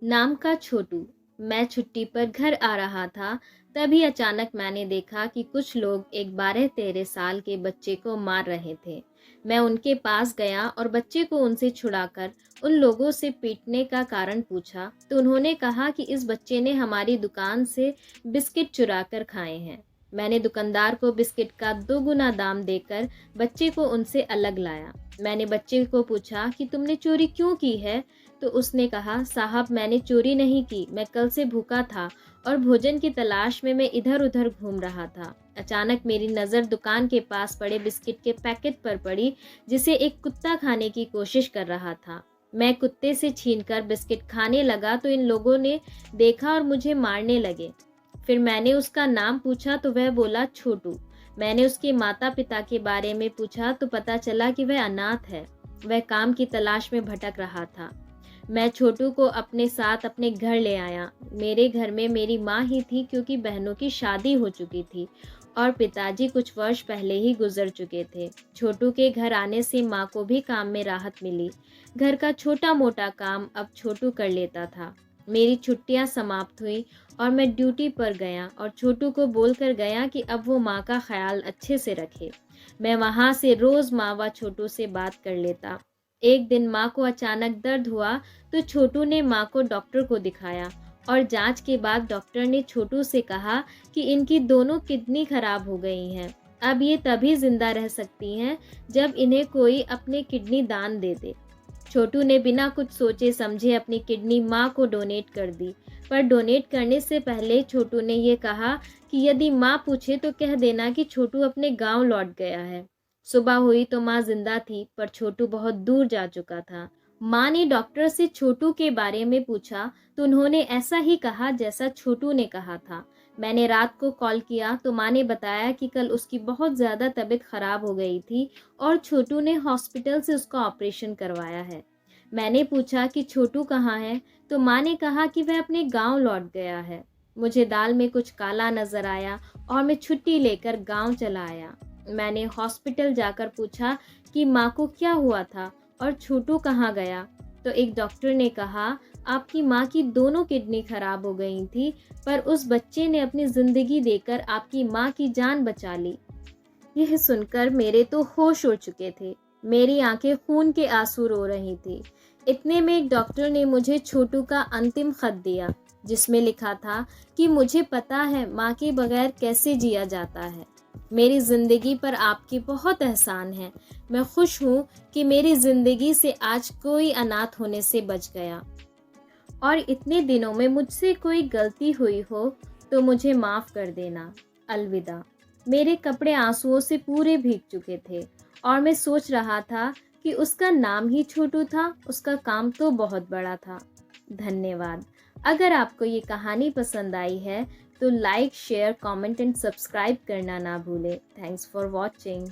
नाम का छोटू। मैं छुट्टी पर घर आ रहा था, तभी अचानक मैंने देखा कि कुछ लोग एक 12-13 साल के बच्चे को मार रहे थे। मैं उनके पास गया और बच्चे को उनसे छुड़ाकर उन लोगों से पीटने का कारण पूछा, तो उन्होंने कहा कि इस बच्चे ने हमारी दुकान से बिस्किट चुरा कर खाए हैं। मैंने दुकानदार को बिस्किट का 2 गुना दाम देकर बच्चे को उनसे अलग लाया। मैंने बच्चे को पूछा कि तुमने चोरी क्यों की है? तो उसने कहा, साहब मैंने चोरी नहीं की, मैं कल से भूखा था और भोजन की तलाश में मैं इधर उधर घूम रहा था। अचानक मेरी नज़र दुकान के पास पड़े बिस्किट के पैकेट पर पड़ी, जिसे एक कुत्ता खाने की कोशिश कर रहा था। मैं कुत्ते से छीनकर बिस्किट खाने लगा तो इन लोगों ने देखा और मुझे मारने लगे। फिर मैंने उसका नाम पूछा तो वह बोला छोटू। मैंने उसके माता पिता के बारे में पूछा तो पता चला कि वह अनाथ है। वह काम की तलाश में भटक रहा था। मैं छोटू को अपने साथ अपने घर ले आया। मेरे घर में मेरी माँ ही थी, क्योंकि बहनों की शादी हो चुकी थी और पिताजी कुछ वर्ष पहले ही गुजर चुके थे। छोटू के घर आने से माँ को भी काम में राहत मिली। घर का छोटा मोटा काम अब छोटू कर लेता था। मेरी छुट्टियां समाप्त हुई और मैं ड्यूटी पर गया और छोटू को बोलकर गया कि अब वो माँ का ख्याल अच्छे से रखे। मैं वहाँ से रोज़ माँ व छोटू से बात कर लेता। एक दिन माँ को अचानक दर्द हुआ तो छोटू ने माँ को डॉक्टर को दिखाया और जांच के बाद डॉक्टर ने छोटू से कहा कि इनकी दोनों किडनी खराब हो गई हैं। अब ये तभी जिंदा रह सकती हैं जब इन्हें कोई अपनी किडनी दान दे दे। छोटू ने बिना कुछ सोचे समझे अपनी किडनी माँ को डोनेट कर दी, पर डोनेट करने से पहले छोटू ने ये कहा कि यदि माँ पूछे तो कह देना कि छोटू अपने गांव लौट गया है। सुबह हुई तो माँ जिंदा थी, पर छोटू बहुत दूर जा चुका था। माँ ने डॉक्टर से छोटू के बारे में पूछा तो उन्होंने ऐसा ही कहा जैसा छोटू ने कहा था। मैंने रात को कॉल किया तो माँ ने बताया कि कल उसकी बहुत ज़्यादा तबीयत खराब हो गई थी और छोटू ने हॉस्पिटल से उसका ऑपरेशन करवाया है। मैंने पूछा कि छोटू कहाँ है, तो माँ ने कहा कि वह अपने गांव लौट गया है। मुझे दाल में कुछ काला नजर आया और मैं छुट्टी लेकर गांव चला आया। मैंने हॉस्पिटल जाकर पूछा कि माँ को क्या हुआ था और छोटू कहाँ गया, तो एक डॉक्टर ने कहा आपकी माँ की दोनों किडनी खराब हो गई थी, पर उस बच्चे ने अपनी जिंदगी देकर आपकी माँ की जान बचा ली। यह सुनकर मेरे तो होश उड़ चुके थे। मेरी आंखें खून के आंसू रो रही थी। इतने में एक डॉक्टर ने मुझे छोटू का अंतिम खत दिया, जिसमें लिखा था कि मुझे पता है माँ के बगैर कैसे जिया जाता है। मेरी ज़िंदगी पर आपकी बहुत एहसान है। मैं खुश हूँ कि मेरी ज़िंदगी से आज कोई अनाथ होने से बच गया, और इतने दिनों में मुझसे कोई गलती हुई हो तो मुझे माफ़ कर देना। अलविदा। मेरे कपड़े आंसुओं से पूरे भीग चुके थे और मैं सोच रहा था कि उसका नाम ही छोटू था, उसका काम तो बहुत बड़ा था। धन्यवाद। अगर आपको ये कहानी पसंद आई है तो like, share, comment and subscribe करना ना भूलें। Thanks for watching.